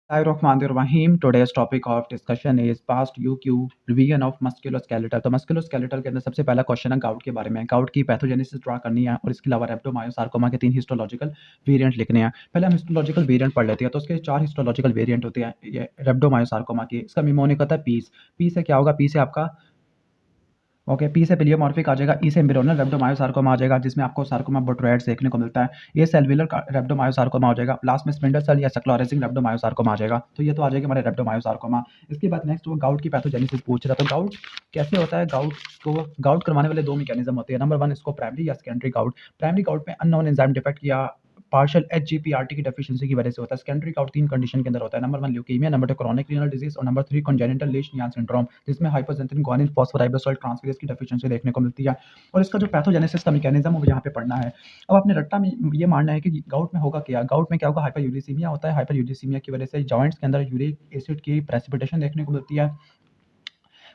Bismillahirrahmanirrahim. Today's topic of discussion is past UQ revision of musculoskeletal. तो musculoskeletal के अंदर सबसे पहला क्वेश्चन है गाउट के बारे में। गाउट की पैथोजेनेसिस ड्रा करनी है और इसके अलावा रेप्टोमायोसार्कोमा के 3 हिस्टोलॉजिकल वेरिएंट लिखने हैं। पहले हम हिस्टोलॉजिकल वेरिएंट पढ़ लेते हैं। तो उसके 4 हिस्टोलॉजिकल वेरिएंट होते हैं ये रेप्टोमायोसार्कोमा की। इसका निमोनिक होता है पीस। पी से क्या होगा? पी से आपका ओके, पी से पिलियोमॉर्फिक आ जाएगा, ई से एम्ब्रियोनल रेप्टोमायोसार्कोमा आ जाएगा जिसमें आपको सार्कोमा बोट्रोइड्स देखने को मिलता है। ये सेल्युलर रेप्टोमायोसार्कोमा हो जाएगा। लास्ट में स्पिंडल सेल या सक्लोरेसिंग रेप्टोमायोसार्कोमा आ जाएगा। तो ये तो आ जाएगा हमारे रेप्टोमायोसार्कोमा। इसके बाद नेक्स्ट वो गाउट की पैथोजेनेसिस पूछ रहा है। तो गाउट कैसे होता है? गाउट करवाने वाले 2 मैकेनिज्म होते हैं। नंबर 1 इसको प्राइमरी या सेकेंडरी गाउट। प्राइमरी गाउट में अननोन एंजाइम डिफेक्ट या पार्शियल एचजीपीआरटी की डेफिशिएंसी की वजह से होता है। सेकेंडरी गाउट 3 कंडीशन के अंदर होता है। Number 1 leukaemia, number 2 chronic renal disease और नंबर 3 कंजेनिटल लीश-नियान सिंड्रोम जिसमें हाइपोजेंथिन ग्वानिन फॉस्फोराइबोसोल ट्रांसफेरेज की डेफिशिएंसी देखने को मिलती है। और इसका जो पैथोजेनेसिस का मैकेनिज्म वो यहाँ पे पढ़ना है। अब आपने रट्टा में ये मानना है कि गाउट में होगा क्या? गाउट में क्या होगा? हाइपरयूरिसीमिया होता है। हाइपरयूरिसीमिया की वजह से जॉइंट्स के अंदर यूरिक एसिड की प्रेसिपिटेशन देखने को मिलती है।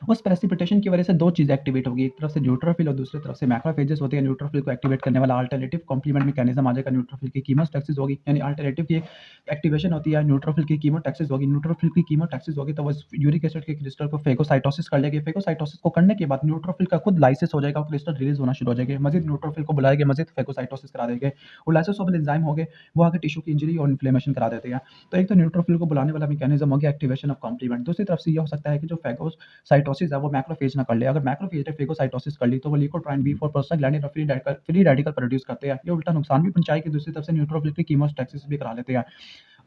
उस प्रेसिपिटेशन की वजह से 2 चीज़ें एक्टिवेट होगी। एक तरफ से न्यूट्रोफिल और दूसरी तरफ से मैक्रोफेजेस होते हैं। न्यूट्रोफिल को एक्टिवेट करने वाला अल्टरनेटिव कॉम्प्लीमेंट मैकेनिज्म आ जाएगा। न्यूट्रोफिल की कीमोटैक्सिस होगी, यानी अल्टरनेटिव की एक्टिवेशन होती है। न्यूट्रोफिल की कीमोटैक्सिस होगी। न्यूट्रोफिल की कीमोटैक्सिस होगी तो वो यूरिक एसिड के क्रिस्टल को फेगोसाइटोसिस कर लेगी। फेगोसाइटोसिस को करने के बाद न्यूट्रोफिल का खुद लाइसिस हो जाएगा और क्रिस्टल रिलीज होना शुरू हो जाएंगे। मजीद न्यूट्रोफिल को बुलाएंगे, मजीद फेगोसाइटोसिस करा देंगे। वो लाइसोसोमल एंजाइम होंगे, वो आगे टिश्यू की इंजरी और इन्फ्लेमेशन करा देते हैं। तो एक तो न्यूट्रोफिल को बुलाने वाला मैकेनिज्म हो गया एक्टिवेशन ऑफ कॉम्प्लीमेंट। दूसरी तरफ से ये हो सकता है कि जो फेगोसाइटोसिस है वो मैक्रोफेज ना कर ले। अगर मैक्रोफेज ने फेगोसाइटोसिस कर ली तो वो ल्यूकोट्राइन बी4 प्रोस्टाग्लैंडिन और फ्री रेडिकल प्रोड्यूस करते हैं। ये उल्टा नुकसान भी पहुंचाएगी। दूसरी तरफ से न्यूट्रोफिल की कीमोटैक्सिस भी करा लेते हैं।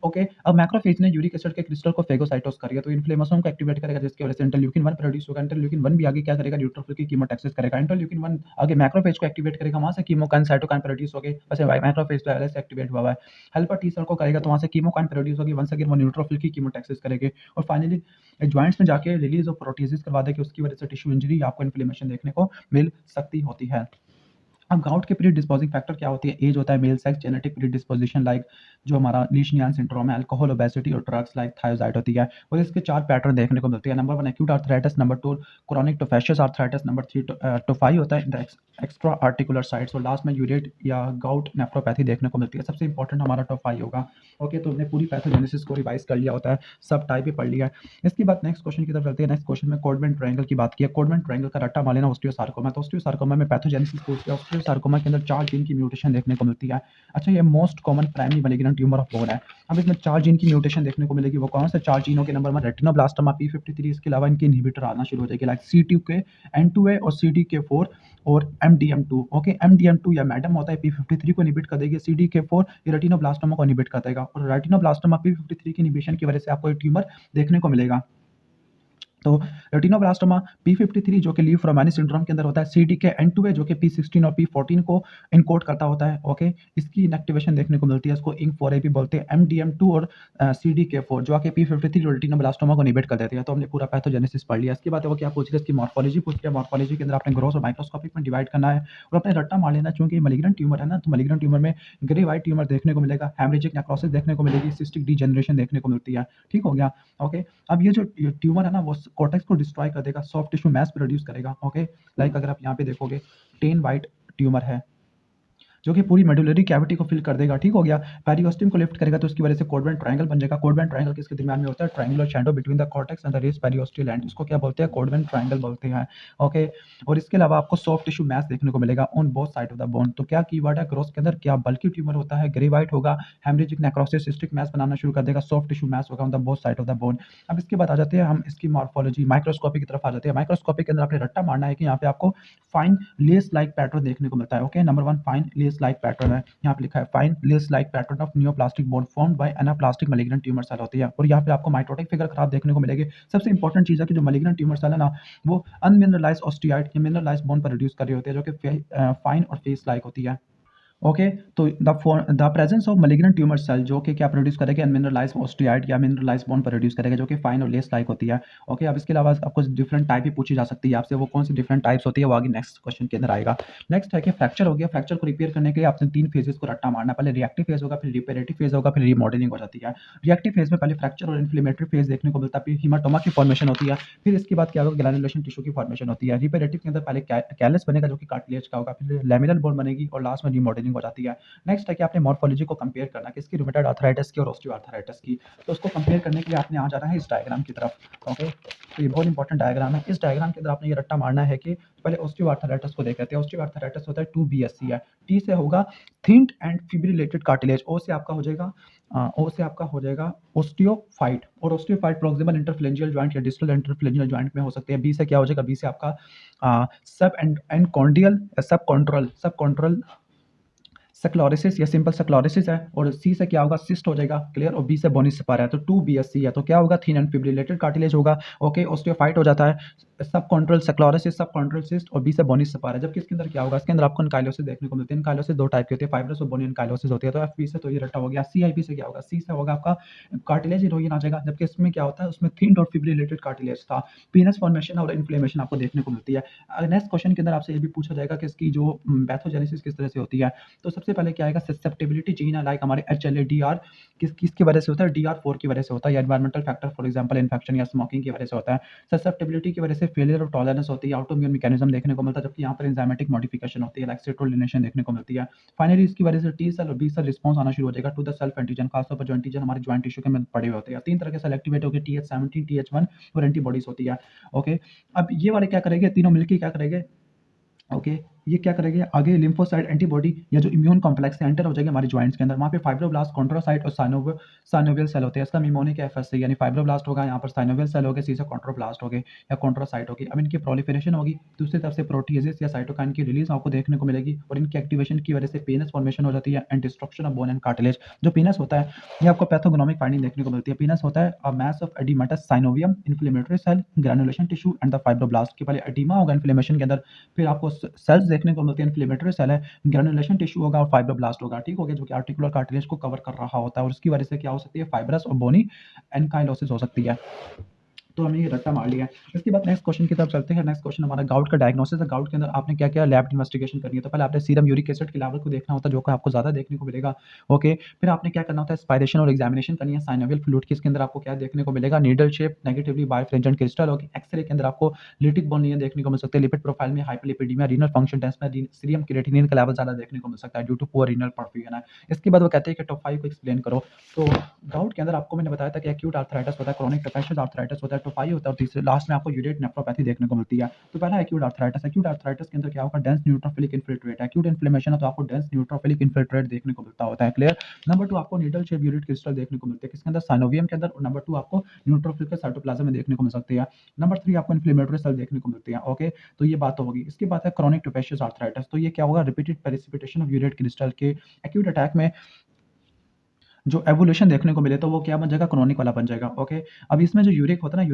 ओके, अब मैक्रोफेज ने यूरिक एसिड के क्रिस्टल को फेगोसाइटोस कर दिया तो इन्फ्लेमेशन को एक्टिवेट करेगा जिसकी वजह से इंटरल्यूकिन 1 प्रोड्यूस होगा। इंटरल्यूकिन 1 भी आगे क्या करेगा? न्यूट्रोफिल की कीमोटैक्सिस करेगा। इंटरल्यूकिन 1 आगे मैक्रोफेज को एक्टिवेट करेगा, वहां से कीमोकाइन साइटोकाइन प्रोड्यूस होगे। वैसे मैक्रोफेज पहले से एक्टिवेट हुआ है। हेल्पर टी सेल को करेगा तो वहां से कीमोकाइन प्रोड्यूस होगी। वंस अगेन वो न्यूट्रोफिल की कीमोटैक्सिस करेंगे और फाइनली जॉइंट्स में जाके रिलीज ऑफ प्रोटीजेस करवा देगी। उसकी वजह से टिश्यू इंजरी या आपको इन्फ्लेमेशन देखने को मिल सकती होती है। अब गाउट के प्रीडिस्पोजिंग फैक्टर क्या होती है? एज होता है, male sex, genetic predisposition like जो हमारा लीश-नियान सिंड्रोम है, अल्कोहल, ओबेसिटी और ड्रग्स लाइक थायराइड होती है। और इसके 4 पैटर्न देखने को मिलते हैं। Number 1 acute arthritis, number 2 chronic tophaceous arthritis, number 3 tophi होता है in the extra articular sites और लास्ट में यूरेट या गाउट नेफ्रोपैथी देखने को मिलती है। सबसे इंपॉर्टेंट हमारा टोफाई होगा। ओके, तो हमने पूरी पैथोजेनेसिस को रिवाइज कर लिया होता है, सब टाइप भी पढ़ लिया है। इसके बाद नेक्स्ट क्वेश्चन की तरफ चलते हैं। नेक्स्ट क्वेश्चन में कोडमैन ट्रायंगल की बात की है। कोडमैन ट्रायंगल का रट्टा मान लेना ऑस्टियोसार्कोमा। तो ऑस्टियोसार्कोमा में पैथोजेनेसिस पूछते हैं। ऑस्टियोसार्कोमा के अंदर 4 जीन की म्यूटेशन देखने को मिलती है। अच्छा, ये most common primary malignant tumour of bone है। अब इसमें 4 जीन की म्यूटेशन देखने को मिलेगी। वो कौन से 4 जीनों के? Number 1 retinoblastoma P53। इसके अलावा इनकी इनहिबिटर आना शुरू हो जाएगी लाइक C2K, N2A और CDK4 और MDM2। ओके, MDM2 या मैडम होता है P53 को इनहिबिट कर देगी। CDK4 ये रेटिनोब्लास्टोमा को इनहिबिट कर देगा और रेटिनोब्लास्टोमा P53 की इनहिबिशन की वजह से आपको ये ट्यूमर देखने को मिलेगा। तो रेटिनोब्लास्टोमा P53 जो कि लीफ रोमानी सिंड्रोम के अंदर होता है। CDK N2A जो कि P16 और P14 को इनकोड करता होता है। ओके, इसकी इनएक्टिवेशन देखने को मिलती है। इसको INK4A भी बोलते हैं। MDM2 और CDK4 जो कि P53 और रेटिनोब्लास्टोमा को इनहिबिट कर देते हैं। तो हमने पूरा पैथोजेनेसिस पढ़ लिया। इसके बाद वो क्या पूछ रहे हैं? इसकी मॉर्फोलॉजी पूछ रहे हैं। मॉर्फोलॉजी के अंदर आपने ग्रॉस और माइक्रोस्कोपिक में डिवाइड करना है और अपने रट्टा मार लेना। चूंकि मैलिग्नेंट ट्यूमर है ना, तो मैलिग्नेंट ट्यूमर में ग्रे व्हाइट ट्यूमर देखने को मिलेगा, हेमरेजिक नेक्रोसिस देखने को मिलेगी, सिस्टिक डीजेनरेशन देखने को मिलती है। ठीक हो गया। ओके, अब ये जो ट्यूमर है ना वो कॉर्टेक्स को डिस्ट्रॉय कर देगा, सॉफ्ट टिश्यू मैस प्रोड्यूस करेगा। ओके, लाइक अगर आप यहाँ पे देखोगे टेन वाइट ट्यूमर है जो कि पूरी मेडुलरी कैविटी को फिल कर देगा। ठीक हो गया। पेरियोस्टियम को लिफ्ट करेगा तो उसकी वजह से कोडमैन ट्रायंगल बन जाएगा। कोडमैन ट्रायंगल किसके दरमियान में होता है? Triangular shadow between the cortex and the raised periosteal end. इसको क्या बोलते हैं? कोडमैन ट्रायंगल बोलते हैं। ओके, और इसके अलावा आपको सॉफ्ट टिश्यू मैस देखने को मिलेगा on both side of the bone. तो क्या कीवर्ड है ग्रोथ के अंदर? क्या बल्कि ट्यूमर होता है, ग्रे व्हाइट होगा, हेमरेजिक नेक्रोसिस, सिस्टिक मैस बनाना शुरू कर देगा, सॉफ्ट टिश्यू मैस होगा on the both side of the bone. अब इसके बाद आ जाते हैं हम इसकी मॉर्फोलॉजी माइक्रोस्कोपी की तरफ आ जाते हैं। माइक्रोस्कोपी के अंदर आपने रट्टा मारना है कि यहाँ पे आपको फाइन लेस लाइक पैटर्न देखने को मिलता है। Okay, number 1 fine lace like pattern है। यहाँ पे लिखा है fine lace like pattern of neoplastic bone formed by anaplastic malignant tumour cell होती है। और यहाँ पे आपको माइटोटिक फिगर खराब देखने को मिलेगी। सबसे इंपॉर्टेंट चीज़ है कि जो मैलिग्नेंट ट्यूमर सेल है ना वो अनमिनरलाइज्ड ऑस्टियाइड या मिनरलाइज्ड बोन प्रोड्यूस कर रही होती है जो कि फाइन और फेस लाइक होती है। ओके, तो the presence of malignant tumour cell जो कि क्या प्रोड्यूस करेगा? अनमिनरलाइज्ड ऑस्टियाइड या मिनरलाइज्ड बोन प्रोड्यूस करेगा जो कि फाइन और लेस लाइक होती है। ओके, अब इसके अलावा आपको डिफरेंट टाइप भी पूछी जा सकती है आपसे। वो कौन सी डिफरेंट टाइप्स होती है वो आगे नेक्स्ट क्वेश्चन के अंदर आएगा। नेक्स्ट है कि फ्रैक्चर हो गया। फ्रैक्चर को रिपेयर करने के लिए आपने 3 फेजेस को रट्टा मारना। पहले रिएक्टिव फेज होगा, फिर रिपेरेटिव फेज होगा, फिर रिमॉडलिंग हो जाती है। रिएक्टिव फेज में पहले फ्रैक्चर और इन्फ्लेमेटरी फेज देखने को मिलता है, फिर हीमाटोमा की फॉर्मेशन होती है, फिर इसके बाद क्या होगा? ग्रैनुलेशन टिश्यू की फॉर्मेशन होती है। रिपेरेटिव के अंदर पहले कैलस बनेगा जो कि कार्टिलेज का होगा, फिर लैमिनल बोन बनेगी और लास्ट में रिमॉडलिंग इंजीनियरिंग हो जाती है। नेक्स्ट है कि आपने मॉर्फोलॉजी को कंपेयर करना, किसकी, रूमेटॉइड आर्थराइटिस की और ऑस्टियोआर्थराइटिस की। तो उसको कंपेयर करने के लिए आपने आ जाना है इस डायग्राम की तरफ। ओके, तो ये बहुत इंपॉर्टेंट डायग्राम है। इस डायग्राम के अंदर आपने ये रट्टा मारना है कि पहले ऑस्टियोआर्थराइटिस को देख लेते हैं। ऑस्टियोआर्थराइटिस होता है 2BSc है। टी से होगा थिन एंड फिब्रिलेटेड कार्टिलेज। ओ से आपका हो जाएगा ओस्टियोफाइट, और ओस्टियोफाइट प्रॉक्सिमल इंटरफेरेंजियल जॉइंट या डिस्टल इंटरफेरेंजियल जॉइंट में हो सकते हैं। बी से क्या हो जाएगा, बी से आपका सब एंड कॉन्डियल सब कॉन्ट्रल सक्लोरिसिस या सिंपल सक्लोरिसिस है, और सी से क्या होगा, सिस्ट हो जाएगा। क्लियर, और बी से बोनी सेपारा है। तो 2BSc है, तो क्या होगा, थिन एंड फिब्रिलेटेड कार्टिलेज होगा। ओके, ऑस्टियोफाइट हो जाता है, सब कॉन्ट्रल सक्लोरिसिस, सब कॉन्ट्रल सिस्ट, और बी से बोनी सेपारा। जबकि इसके अंदर क्या होगा, इसके अंदर आपको एनकाइलोसिस देखने को मिलती है। एनकाइलोसिस दो टाइप की होती है, फाइब्रस और बोनी एनकाइलोसिस होती है। तो एफबी से तो ये रट्टा हो गया। सीआईपी से क्या होगा, सी से होगा आपका कार्टिलेज इरोजन आ जाएगा। जबकि इसमें क्या होता है, उसमें थिन और फिब्रिलेटेड कार्टिलेज था। पीनस फॉर्मेशन और इन्फ्लेमेशन आपको देखने को मिलती है। नेक्स्ट क्वेश्चन के अंदर आपसे ये भी पूछा जाएगा कि इसकी जो पैथोजेनेसिस किस तरह से होती है। तो सबसे पहले क्या आएगा, ससेप्टिबिलिटी जीन है, लाइक हमारे HLA-DR किसकी वजह से होता है, DR4 की वजह से होता है, या environmental factor for example infection या स्मोकिंग की वजह से होता है। ससेप्टिबिलिटी की वजह से फेलियर ऑफ टॉलरेंस होती है, ऑटोइम्यून मैकेनिज्म देखने को मिलता है। जबकि यहाँ पर एंजाइमेटिक मॉडिफिकेशन होती है, लाइक सिट्रोलिनेशन देखने को मिलती है। फाइनली इसकी वजह से टी सेल और बी सेल रिस्पॉन्स आना शुरू हो जाएगा टू द सेल्फ एंटीजन, खासतौर पर जो एंटीजन हमारे जॉइंट टिश्यू के में पड़े हुए होते हैं। तीन तरह के सेल एक्टिवेट होकर TH17, TH1 और एंटीबॉडीज होती है। ओके, अब ये वाले क्या करेंगे, तीनों मिलकर क्या करेंगे, ओके, ये क्या करेंगे, आगे लिम्फोसाइट एंटीबॉडी या जो इम्यून कॉम्प्लेक्स से एंटर हो जाएंगे हमारे जॉइंट्स के अंदर। वहाँ पे फाइब्रोब्लास्ट, कॉन्ट्रोसाइट और साइनोवियल सेल होते हैं। इसका मिमोनिक एफएस से, यानी फाइब्रोब्लास्ट होगा, यहाँ पर साइनोवियल सेल हो गए, सी से कॉन्ट्रोब्लास्ट हो गए या कॉन्ट्रोसाइट होगी। अब इनकी प्रोलिफरेशन होगी, दूसरी तरफ से प्रोटीएजेस या साइटोकाइन की रिलीज आपको देखने को मिलेगी, और इनकी एक्टिवेशन की वजह से पेनस फॉर्मेशन हो जाती है and destruction of bone and cartilage. जो पेनस होता है, ये आपको पैथोगनोमिक फाइंडिंग देखने को मिलती है। पेनस होता है a mass of edematous synovium, inflammatory cell, granulation tissue and the fibroblast. के पहले एडिमा होगा इन्फ्लेमेशन के अंदर, फिर आपको सेल्स देखने को मिलती है, इन्फ्लेमेटरी सेल है, ग्रैनुलेशन टिश्यू होगा और फाइब्रोब्लास्ट होगा। ठीक हो गया, जो कि आर्टिकुलर कार्टिलेज को कवर कर रहा होता है, और उसकी वजह से क्या हो सकती है, फाइब्रस और बोनी एनकाइलोसिस हो सकती है। तो हमने ये रट्टा मार लिया है। इसके बाद नेक्स्ट क्वेश्चन की तरफ चलते हैं। नेक्स्ट क्वेश्चन हमारा गाउट का डायग्नोसिस है। गाउट के अंदर आपने क्या क्या लैब इन्वेस्टिगेशन करनी है। तो पहले आपने सीरम यूरिक एसिड के लेवल को देखना होता है, जो कि आपको ज़्यादा देखने को मिलेगा। ओके, फिर आपने क्या करना होता है, स्पायरेशन और एग्जामिनेशन करनी है साइनोवियल फ्लूइड की। इसके अंदर आपको क्या देखने को मिलेगा, नीडल शेप, नेगेटिवली बायफ्रेंजेंट क्रिस्टल होगी। एक्सरे के अंदर आपको लिटिक बोन लेयर देखने को मिल सकते हैं। लिपिड प्रोफाइल में हाइपरलिपिडीमिया, रीनल फंक्शन टेस्ट में सीरम क्रिएटिनिन का लेवल ज़्यादा देखने को मिल सकता है due to poor renal perfusion है। इसके बाद वो कहते हैं कि टॉप 5 को एक्सप्लेन करो। तो गाउट के अंदर आपको मैंने बताया था कि एक्यूट आर्थराइटिस होता है, क्रोनिक कैपेशियस आर्थराइटिस होता है, टॉप 5 होता है, और तीसरे लास्ट में आपको यूरेट नेफ्रोपैथी देखने को मिलती है। तो पहला एक्यूट आर्थराइटिस। एक्यूट आर्थराइटिस के अंदर क्या होगा, dense neutrophilic infiltrate. Acute inflammation है तो आपको डेंस न्यूट्रोफिलिक इन्फिल्ट्रेट देखने को मिलता होता है। क्लियर। नंबर 2 आपको नीडल शेप यूरिट क्रिस्टल देखने को मिलते हैं, किसके अंदर, साइनोवियम के अंदर। और नंबर 2 आपको न्यूट्रोफिल के साइटोप्लाज्म में देखने को मिल सकती है। नंबर 3 आपको इन्फ्लेमेटरी सेल देखने को मिलती है। ओके, तो ये बात तो होगी। इसके बाद है क्रोनिक कैपेशियस आर्थराइटिस। तो ये क्या होगा, repeated precipitation of urate crystal के एक्यूट अटैक में जो एवोल्यूशन देखने को मिले, तो वो क्या बन जाएगा, क्रोनिक वाला बन जाएगा। ओके, अब इसमें जो यूरिक होता है ना,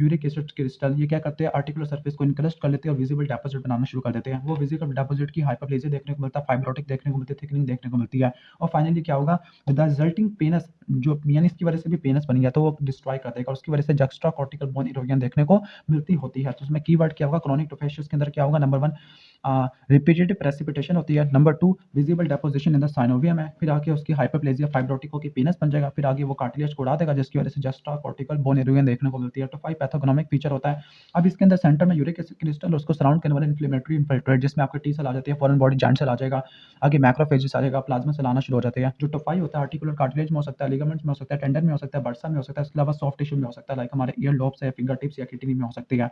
यूरिक एसिड क्रिस्टल, ये क्या करते हैं, आर्टिकुलर सरफेस को इनक्रस्ट कर लेते हैं और विजिबल डिपॉजिट बनाना शुरू कर देते हैं। वो विजिबल डिपॉजिट की हाइपरप्लेजिया देखने को मिलता है, फाइब्रोटिक देखने को मिलती है, थिकनिंग देखने को मिलती है। और फाइनली क्या होगा, द रिजल्टिंग पेनस, जो यानी इसकी वजह से भी पेनस बन गया तो वो डिस्ट्रॉय कर देगा, और उसकी वजह से जक्स्ट्रा कॉर्टिकल बोन इरोजन देखने को मिलती होती है। तो उसमें कीवर्ड क्या होगा, क्रोनिक टोफेशियस के अंदर क्या होगा, नंबर 1 रिपीटेड प्रेसिपिटेशन होती है, number 2 visible deposition in the synovium है, फिर आगे उसकी हाइपरप्लेजिया फाइब्रोटिक होकर पेनस बन जाएगा, फिर आगे वो कार्टिलेज को उड़ा देगा, जिसकी वजह से जस्ट्रा कॉर्टिकल बोन इरोजन देखने को मिलती है। तो 5 पैथोगनोमिक फीचर होता है। अब इसके अंदर सेंटर में यूरिक एसिड क्रिस्टल, उसको सराउंड करने वाले इन्फ्लेमेटरी इन्फिल्ट्रेट, जिसमें आपके टी सेल आ जाती है, फॉरेन बॉडी जॉइंट सेल आ जाएगा, आगे मैक्रोफेजेस आ जाएगा, प्लाज्मा सेल आना शुरू हो जाते हैं। जो टॉप 5 होता है, आर्टिकुलर कार्टिलेज में हो सकता है, लिगामेंट्स में हो सकता है, टेंडन में हो सकता है, बर्सा में हो सकता है, इसके अलावा सॉफ्ट टिश्यू में हो सकता है, लाइक हमारे ईयर लोब्स है, फिंगर टिप्स या किडनी में हो सकती है।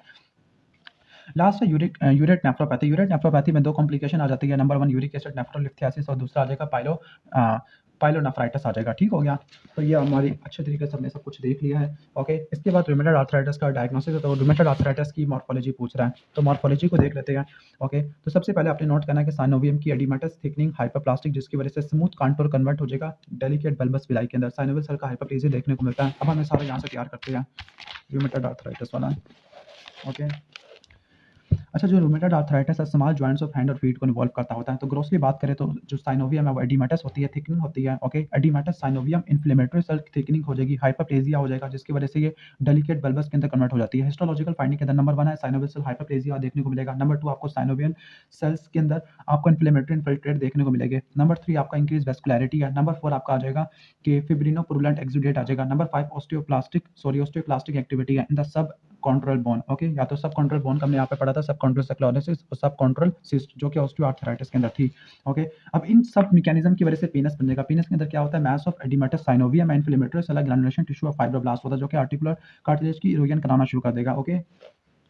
लास्ट है यूरेट नेफ्रोपैथी। यूरेट नेफ्रोपैथी में 2 कॉम्प्लिकेशन आ जाती है। नंबर 1 यूरिक एसिड नेफ्रोलिथियासिस, और दूसरा आ जाएगा पाइलोनेफ्राइटिस आ जाएगा। ठीक हो गया। तो ये हमारी अच्छे तरीके से हमने सब कुछ देख लिया है। ओके, इसके बाद रूमेटॉइड आर्थराइटिस का डायग्नोसिस है। तो रूमेटॉइड आर्थराइटिस की मॉर्फोलॉजी पूछ रहा है, तो मॉर्फोलॉजी को देख लेते हैं। ओके, तो सबसे पहले आपने नोट करना है कि साइनोवियम की एडिमेटस थिकनिंग हाइपरप्लास्टिक, जिसकी वजह से स्मूथ कांटूर कन्वर्ट हो जाएगा डेलिकेट बल्बस विलाई के अंदर। साइनोवियल सेल का हाइपरप्लेजिया देखने को मिलता है। अब हमें सारा यहाँ से तैयार करते हैं रूमेटॉइड आर्थराइटिस वाला। ओके, अच्छा, जो रूमेटॉइड आर्थराइटिस है स्मॉल जॉइंट्स ऑफ हैंड और फीट को इन्वॉल्व करता होता है। तो ग्रोसली बात करें तो जो साइनोवियम है वो एडिमेटस होती है, थिकनिंग होती है। Okay, oedematous synovium inflammatory cell thickening हो जाएगी, हाइपरप्लेजिया हो जाएगा, जिसकी वजह से ये डेलिकेट बल्बस के अंदर कन्वर्ट हो जाती है। हिस्टोलॉजिकल फाइंडिंग के अंदर नंबर 1 है साइनोवियल सेल हाइपरप्लेजिया देखने को मिलेगा। नंबर 2 आपको साइनोवियन सेल्स के अंदर आपको इन्फ्लेमेटरी इन्फिल्ट्रेट देखने को मिलेंगे। नंबर 3 आपका इंक्रीज वेस्कुलैरिटी है। नंबर 4 आपका आ जाएगा कि फिब्रिनो पुरुलेंट एक्सुडेट आ जाएगा। नंबर 5 ऑस्टियोप्लास्टिक एक्टिविटी है इन द सब कॉन्ट्रल बोन, ओके, या तो सब कॉन्ट्रल बोन का हमने यहाँ पे पढ़ा था, सब कॉन्ट्रल स्क्लेरोसिस और सब कॉन्ट्रल सिस्ट जो कि ऑस्टियोआर्थराइटिस के अंदर थी, ओके। अब इन सब मैकेनिज्म की वजह से पेनिस बनेगा। पेनिस के अंदर क्या होता है, mass of edematous synovium inflammatory cell granulation tissue of fibroblast होता है जो कि आर्टिकुलर कार्टिलेज की इरोजन कराना शुरू कर देगा, ओके।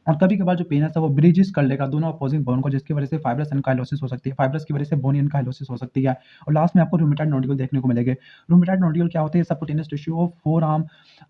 और कभी-कभार जो पेनिस है वो ब्रिजेस कर लेगा दोनों अपोजिंग बोन को, जिसकी वजह से फाइब्रस एनकाइलोसिस हो सकती है, फाइब्रस की वजह से बोनी एनकाइलोसिस हो सकती है। और लास्ट में आपको रूमेटॉइड नोड्यूल देखने को मिलेंगे। रूमेटॉइड नोड्यूल क्या होते हैं, subcutaneous tissue of forearm,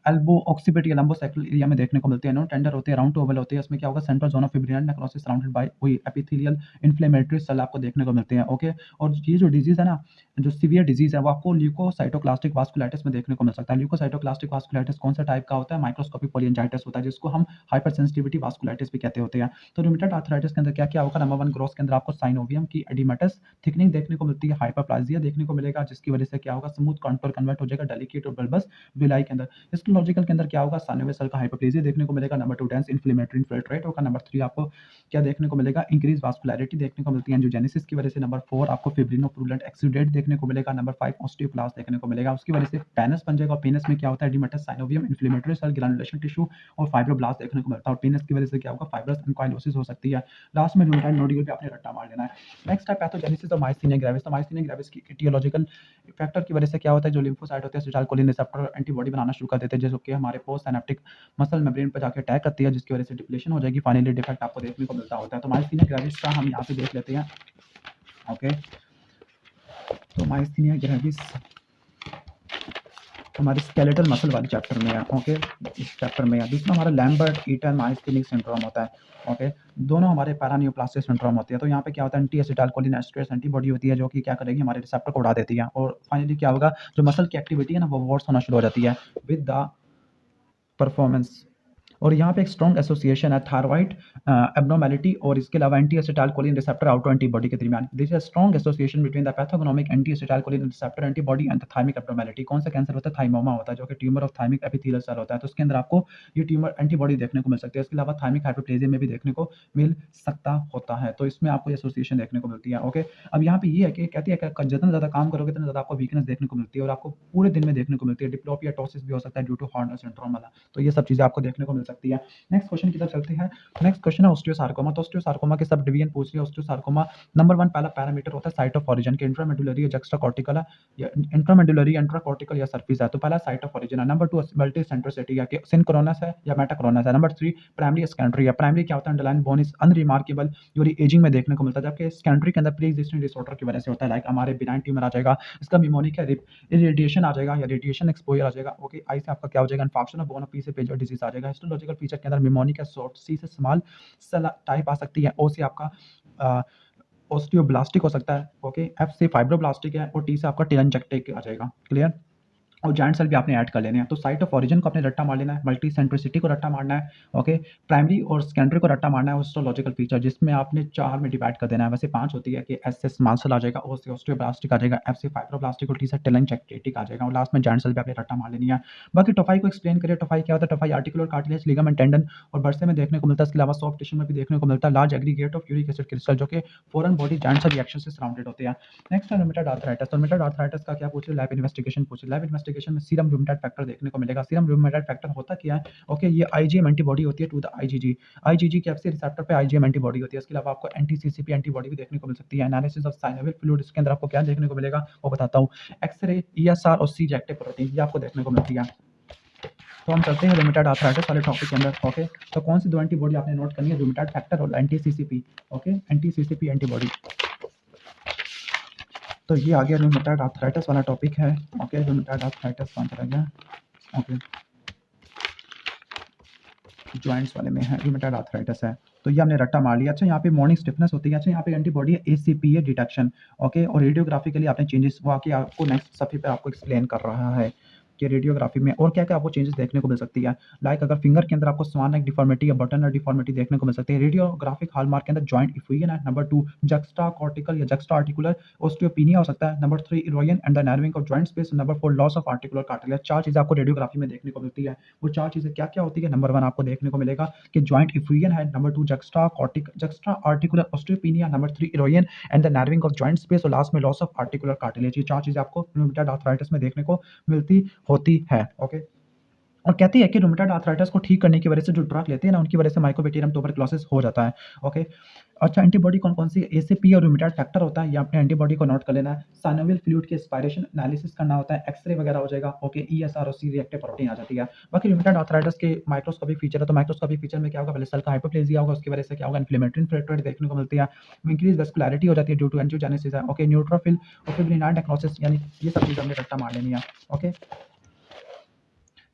elbow, occiput या लंबोसैक्रल एरिया में देखने को मिलते हैं। नो टेंडर होते हैं, राउंड टू ओवल होते हैं। इसमें क्या होगा, central zone of fibrinoid necrosis surrounded by वही एपिथेलियल इन्फ्लेमेटरी सेल आपको देखने को मिलते हैं, ओके। और ये जो डिजीज है ना, जो सीवियर डिजीज है वो आपको ल्यूकोसाइटोक्लास्टिक वास्कुलाइटिस में देखने को मिल सकता है। ल्यूकोसाइटोक्लास्टिक वास्कुलाइटिस कौन सा टाइप का होता है, माइक्रोस्कोपिक पोलियंजाइटिस होता है, जिसको हम हाइपरसेंसिटिविटी वास्कुलाइटिस भी कहते होते हैं। तो रूमेटॉइड आर्थराइटिस के अंदर क्या-क्या होगा, नंबर 1 ग्रोथ के अंदर आपको साइनोवियम की एडिमेटस थिकनिंग देखने को मिलती है, हाइपरप्लासिया देखने को मिलेगा, जिसकी वजह से क्या होगा, स्मूथ कॉन्टूर कन्वर्ट हो जाएगा डेलिकेट और बल्बस विलाई के अंदर। हिस्टोलॉजिकल के अंदर क्या होगा, साइनोवियल सेल का हाइपरप्लेसिया देखने को मिलेगा। नंबर 2 डेंस इन्फ्लेमेटरी इन्फिल्ट्रेट होगा। नंबर 3 आपको क्या देखने को मिलेगा, इंक्रीज वास्कुलैरिटी देखने को मिलती है एंजियोजेनेसिस की वजह से। नंबर 4 आपको फिब्रिनोपुरुलेंट एक्सुडेट देखने को मिलेगा। नंबर 5 ऑस्टियोक्लास्ट देखने को मिलेगा, उसकी वजह से पेनिस बन जाएगा। पेनिस में क्या होता है, oedematous synovium inflammatory cell granulation tissue और फाइब्रोब्लास्ट देखने को मिलता है। और पेनिस की वजह से क्या होगा, फाइब्रस एनकाइलोसिस हो सकती है। लास्ट में रूमेटॉइड नोड्यूल पे आपने रट्टा मार लेना है। नेक्स्ट है पैथोजेनेसिस ऑफ माइस्थीनिया ग्रेविस। तो माइस्थीनिया ग्रेविस की एटियोलॉजिकल फैक्टर की वजह से क्या होता है, जो लिम्फोसाइट होते हैं एसिटाइलकोलिन रिसेप्टर एंटीबॉडी बनाना शुरू कर देते हैं, जो कि हमारे पोस्ट सिनेप्टिक मसल मेम्ब्रेन पर जाके अटैक करती है, जिसकी वजह से डिप्लेशन हो जाएगी, फाइनली डिफेक्ट आपको देखने को मिलता होता है। तो माइस्थीनिया ग्रेविस का हम यहाँ पे देख लेते हैं, ओके। तो माइस्थीनिया ग्रेविस हमारे स्केलेटल मसल वाले चैप्टर में है, ओके, इस चैप्टर में है। दूसरा हमारा लैम्बर्ट ईटन माइस्थेनिक सिंड्रोम होता है, ओके। दोनों हमारे पैरानियोप्लास्टिक सिंड्रोम होती है। तो यहाँ पे क्या होता है, एंटी एसिटाइलकोलिन एस्ट्रेस एंटीबॉडी होती है, जो कि क्या करेगी, हमारे रिसेप्टर को उड़ा देती है। और फाइनली क्या होगा, जो मसल की एक्टिविटी है ना, वो वर्स होना शुरू हो जाती है विद द परफॉर्मेंस। और यहाँ पे एक स्ट्रॉन्ग एसोसिएशन है थायराइड एब्नॉर्मेलिटी और इसके अलावा anti acetylcholine receptor auto antibody के दरमियान। This is strong association between the pathognomonic anti acetylcholine receptor antibody and the thymic abnormality. कौन सा कैंसर होता है, थाइमोमा होता है, जो कि tumour of thymic epithelial cell होता है। तो उसके अंदर आपको ये ट्यूमर एंटीबॉडी देखने को मिल सकती है। इसके अलावा थाइमिक हाइपरप्लेजिया में भी देखने को मिल सकता होता है। तो इसमें आपको एसोसिएशन देखने को मिलती है, ओके। अब यहाँ पे ये है कि कहती है कि जितना ज़्यादा काम करोगे उतना ज़्यादा आपको वीकनेस देखने को मिलती है और आपको पूरे दिन में देखने को मिलती है। डिप्लोपिया टोसिस भी हो सकता है ड्यू टू हॉर्नर सिंड्रोम वाला। तो ये सब चीज़ें आपको देखने को मिल सकती है। नेक्स्ट क्वेश्चन की तरफ चलते हैं। नेक्स्ट क्वेश्चन है ऑस्टियोसार्कोमा। तो ऑस्टियोसार्कोमा के सब डिवीजन पूछ रही है। ऑस्टियोसार्कोमा नंबर 1 पहला पैरामीटर होता है साइट ऑफ ओरिजिन के, इंट्रामेडुलरी या जुक्स्टाकॉर्टिकल है या इंट्रामेडुलरी इंट्राकॉर्टिकल या सरफेस है। तो पहला साइट ऑफ ओरिजिन है। नंबर 2 मल्टी सेंट्रोसिटी है कि सिंक्रोनस है या मेटाक्रोनस है। नंबर 3 प्राइमरी सेकेंडरी है। प्राइमरी क्या होता है, अंडरलाइन बोन इज अनरिमार्केबल, जो एजिंग में देखने को मिलता है, जबकि सेकेंडरी के अंदर प्री एग्जिस्टिंग डिसऑर्डर की वजह से होता है, लाइक हमारे बिनाइन ट्यूमर आ जाएगा, इसका निमोनिक है, इरिटेशन आ जाएगा या रेडिएशन एक्सपोजर आ जाएगा, ओके। आई से आपका क्या हो जाएगा, infection of bone of P से पेजर डिजीज आ जाएगा। हिस्टोलॉजिकल फीचर के अंदर निमोनिक है, शॉर्ट सी से स्मॉल सेल टाइप आ सकती है, ओ से आपका ओस्टियोब्लास्टिक हो सकता है, ओके। एफ से फाइब्रोब्लास्टिक है और टी से आपका टेलेंजेक्टिक आ जाएगा, क्लियर। और जॉइंट सेल भी आपने ऐड कर लेने हैं। तो साइट ऑफ ओरिजिन को आपने रट्टा मार लेना है, मल्टी सेंट्रिसिटी को रट्टा मारना है, ओके। प्राइमरी और सेकेंडरी को रट्टा मारना है, हिस्टोलॉजिकल फीचर जिसमें आपने 4 में डिवाइड कर देना है। वैसे 5 होती है कि एस से स्मॉल सेल आ जाएगा, ओ से ओस्टियोब्लास्टिक आ जाएगा, एफ से फाइब्रोब्लास्टिक और टी से टेलेंजेक्टिक आ जाएगा और लास्ट में जॉइंट सेल भी आपने रट्टा मार लेनी है। बाकी टोफाई को एक्सप्लेन करें। टोफाई क्या होता है, टोफाई आर्टिकुलर कार्टिलेज लिगामेंट टेंडन और बर्से में देखने को मिलता है। इसके अलावा सॉफ्ट टिश्यू में भी देखने को मिलता है। Large aggregate of uric acid crystal जो कि foreign body joint cell reaction से सराउंडेड होते हैं। नेक्स्ट है रूमेटॉइड आर्थराइटिस। तो रूमेटॉइड आर्थराइटिस का क्या पूछ रहे, लैब इन्वेस्टिगेशन पूछ रहे। लैब इन्वेस्टिगेशन में सीरम रूमेटॉइड फैक्टर देखने को मिलेगा। सीरम रूमेटॉइड फैक्टर होता क्या है, ओके, ये आईजीएम एंटीबॉडी होती है टू द आईजीजी। आईजीजी के एफसी रिसेप्टर पे आईजीएम एंटीबॉडी होती है। इसके अलावा आपको एंटी-सीसीपी एंटीबॉडी भी देखने को मिल सकती है। एनालिसिस ऑफ साइनोवियल फ्लूइड, इसके अंदर आपको क्या देखने को मिलेगा वो बताता हूँ। एक्सरे, ईएसआर और सी रिएक्टिव प्रोटीन ये आपको देखने को मिलती है। तो हम चलते हैं रूमेटॉइड आर्थराइटिस वाले टॉपिक के अंदर, ओके। तो कौन सी दो एंटीबॉडी आपने नोट करनी है, रूमेटॉइड फैक्टर और एंटी-सीसीपी, ओके, एंटी-सीसीपी एंटीबॉडी। तो ये आ गया रूमेटॉइड आर्थराइटिस वाला टॉपिक है, ओके। रूमेटॉइड आर्थराइटिस कौन चला गया, ओके, जॉइंट्स वाले में है, रूमेटॉइड आर्थराइटिस है। तो ये हमने रट्टा मार लिया। अच्छा, यहाँ पे मॉर्निंग स्टिफनेस होती है। अच्छा, यहाँ पे एंटीबॉडी है एसीपीए डिटेक्शन, ओके। और रेडियोग्राफिकली आपने चेंजेस वो आके आपको नेक्स्ट सफे पे आपको एक्सप्लेन कर रहा है कि रेडियोग्राफी में और क्या क्या आपको चेंजेस देखने को मिल सकती है। लाइक अगर फिंगर के अंदर आपको स्वान नेक डिफॉर्मिटी या बटन नेक डिफॉर्मिटी देखने को मिल सकती है। रेडियोग्राफिक हॉलमार्क के अंदर जॉइंट इफ्यूजन है। नंबर 2 जक्स्टा कॉर्टिकल या जक्स्टा आर्टिकुलर ओस्टियोपेनिया हो सकता है। Number 3 erosion and the narrowing of joint space. Number 4 loss of articular cartilage. 4 चीजें आपको रेडियोग्राफी में देखने को मिलती है। वो 4 चीजें क्या क्या होती है, नंबर 1 आपको देखने को मिलेगा कि जॉइंट इफ्यूजन है। Number 2 juxta articular osteopenia. Number 3 erosion and the narrowing of joint space और लास्ट में लॉस ऑफ आर्टिकुलर कार्टिलेज। ये 4 चीजें आपको रूमेटॉइड आर्थराइटिस में देखने को मिलती होती है, ओके। और कहती है कि रूमेटॉइड आर्थराइटिस को ठीक करने की वजह से जो ड्रग लेते हैं ना, उनकी वजह से माइकोबैक्टीरियम ट्यूबरक्लोसिस हो जाता है। ओके, अच्छा एंटीबॉडी कौन-कौन सी एसीपी और रूमेटॉइड फैक्टर होता है, ये आपने एंटीबॉडी को नोट कर लेना है। साइनोवियल फ्लूइड की एस्पिरेशन एनालिसिस करना होता है, एक्स-रे वगैरह हो जाएगा। ओके, ईएसआर और सी रिएक्टिव प्रोटीन आ जाती है। बाकी रूमेटॉइड आर्थराइटिस के माइक्रोस्कोपिक फीचर है, तो माइक्रोस्कोपिक फीचर में क्या होगा, पहले सेल का हाइपरप्लेजिया होगा, उसकी वजह से क्या होगा, इन्फ्लेमेटरी इन्फ्लेटरेट देखने को मिलती है। इंक्रीज वैस्कुलैरिटी हो जाती है ड्यू टू एंजियोजेनेसिस है। ओके, न्यूट्रोफिल और फिब्रिनोइड नेक्रोसिस, यानी ये सब चीज़ हमने रट्टा मार लेनी है। ओके,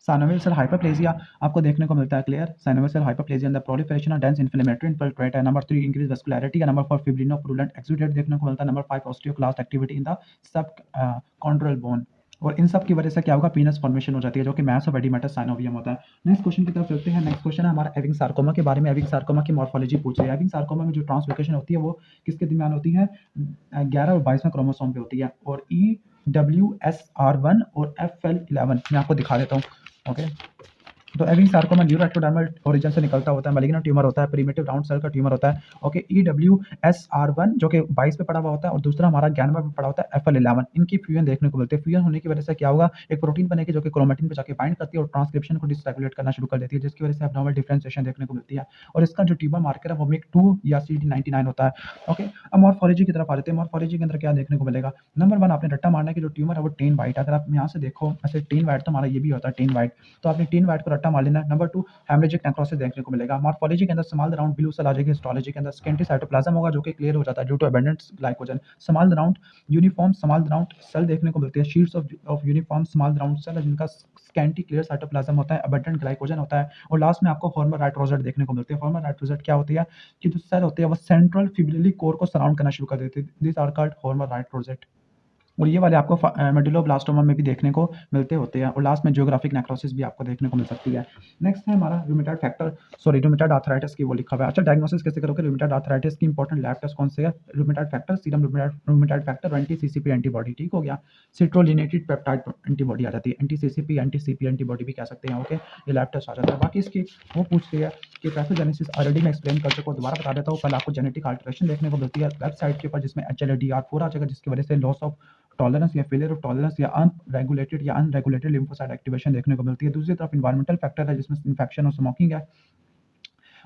साइनोवियल सेल हाइपरप्लेजिया आपको देखने को मिलता है। Clear, synovial cell hyperplasia in the proliferation of dense inflammatory infiltrate है। नंबर 3 इंक्रीज वैस्कुलैरिटी है। नंबर 4 फिब्रिनोपुरुलेंट एक्सुडेट देखने को मिलता है। Number 5 osteoclast activity in the subchondral bone, और इन सब की वजह से क्या होगा, पीनस फॉर्मेशन हो जाती है, जो कि मैस ऑफ एडिमेटस साइनोवियम होता है। नेक्स्ट क्वेश्चन की तरफ चलते हैं। नेक्स्ट क्वेश्चन है हमारा एविंग सार्कोमा के बारे में। एविंग सार्कोमा की मॉर्फोलॉजी पूछ रही है। एविंग सार्कोमा में जो ट्रांसलोकेशन होती है वो किसके दरमियान होती है, 11 और 22वें क्रोमोसोम पे होती है। और EWSR1 और FL11 मैं आपको दिखा देता हूँ। ओके, तो एविंग सार्कोमा न्यूरोएक्टोडर्मल ओरिजिन से निकलता होता है, मैलिग्नेंट ट्यूमर होता है, प्रिमिटिव राउंड सेल का ट्यूमर होता है। ओके, EWSR1 जो कि 22 पे पड़ा हुआ होता है, और दूसरा हमारा 11 पे पड़ा होता है FL11। इनकी फ्यूजन देखने को मिलती है। फ्यूजन होने की वजह से क्या होगा, एक प्रोटीन बनेगी जो कि क्रोमेटिन पे जाके बाइंड करती है और ट्रांसक्रिप्शन को डिसरेगुलेट करना शुरू कर देती है, जिसकी वजह से एब्नॉर्मल डिफरेंशिएशन देखने को मिलती है। और इसका जो ट्यूमर मार्कर है वो MYC2 या CD99 होता है। ओके, अब मॉर्फोलॉजी की तरफ आ जाते हैं। मॉर्फोलॉजी के अंदर क्या देखने को मिलेगा, नंबर 1 आपने रट्टा मारना है कि जो ट्यूमर है वो टेन वाइट। अगर आप यहाँ से देखो, ऐसे टेन वाइट तो हमारा ये भी होता है टेन वाइट, तो आपने टेन वाइट को रट्टा मार लेना है। नंबर 2 हेमरेजिक नेक्रोसिस देखने को मिलेगा। मॉर्फोलॉजी के अंदर स्मॉल राउंड ब्लू सेल आ जाएगी। हिस्टोलॉजी के अंदर स्केंटी साइटोप्लाज्म होगा जो कि क्लियर हो जाता है due to abundant glycogen. Small round uniform small round cell देखने को मिलती है। Sheets of uniform small round cell जिनका स्कैंटी क्लियर साइटोप्लाज्म होता है, अबंडेंट ग्लाइकोजन होता है। और लास्ट में आपको फॉर्मर राइट रोजेट देखने को मिलती है। फॉर्मर राइट रोजेट क्या होती है कि जो सेल होती है वो सेंट्रल फिब्रिली कोर को सराउंड करना शुरू कर देती है। This are called Homer Wright rosette. और ये वाले आपको मेडुलोब्लास्टोमा में भी देखने को मिलते होते हैं। और लास्ट में जियोग्राफिक नेक्रोसिस भी आपको देखने को मिल सकती है। नेक्स्ट है हमारा rheumatoid factor, sorry rheumatoid arthritis की वो लिखा हुआ है। अच्छा, डायग्नोसिस कैसे करोगे रूमेटॉइड आर्थराइटिस की, इंपॉर्टेंट लैब टेस्ट कौन से है, rheumatoid factor, serum rheumatoid factor, anti CCP antibody. ठीक हो गया, सिट्रोलिनेटेड पेप्टाइड एंटीबॉडी आ जाती है, एंटी सीपी एंटीबॉडी भी कह सकते हैं। ओके, ये लैब टेस्ट आ जाता है। बाकी इसकी वो पूछती है कि पैथोजेनेसिस ऑलरेडी मैं एक्सप्लेन कर चुका हूं, दोबारा बता देता हूँ। कल आपको जेनेटिक अल्टरेशन देखने को मिलती है वेबसाइट के ऊपर, जिसमें HLA-DR4 आ जाएगा, जिसकी वजह से लॉस ऑफ टॉलरेंस या फेलियर ऑफ टॉलरेंस या अनरेगुलेटेड लिम्फोसाइट एक्टिवेशन देखने को मिलती है। दूसरी तरफ इन्वायरमेंटल फैक्टर है, जिसमें इन्फेक्शन और स्मोकिंग है,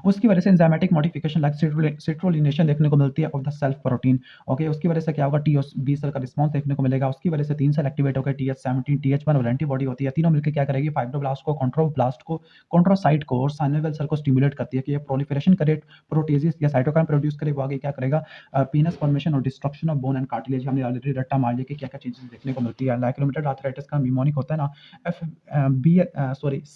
उसकी वजह से एंजाइमेटिक मॉडिफिकेशन लाइक सिट्रोलिनेशन देखने को मिलती है of the self protein. Okay, उसकी वजह से क्या होगा, टी और बी सेल का रिस्पांस देखने को मिलेगा। उसकी वजह से 3 सेल एक्टिवेट होकर TH17 TH1 और एंटीबॉडी होती है। तीनों मिलकर क्या करेगी, फाइब्रोब्लास्ट को, कॉन्ट्रोब्लास्ट को, कॉन्ट्रोसाइट को और साइनोवियल सेल को स्टिमुलेट करती है कि ये प्रोलिफरेशन करे, प्रोटेजेस या साइटोकाइन प्रोड्यूस करे। वो आगे क्या करेगा, पीनस फॉर्मेशन और destruction of bone and cartilage. हमने ऑलरेडी रट्टा मार लिया कि क्या क्या चीजें देखने को मिलती है। लाइक रूमेटॉइड आर्थराइटिस का निमोनिक होता है ना,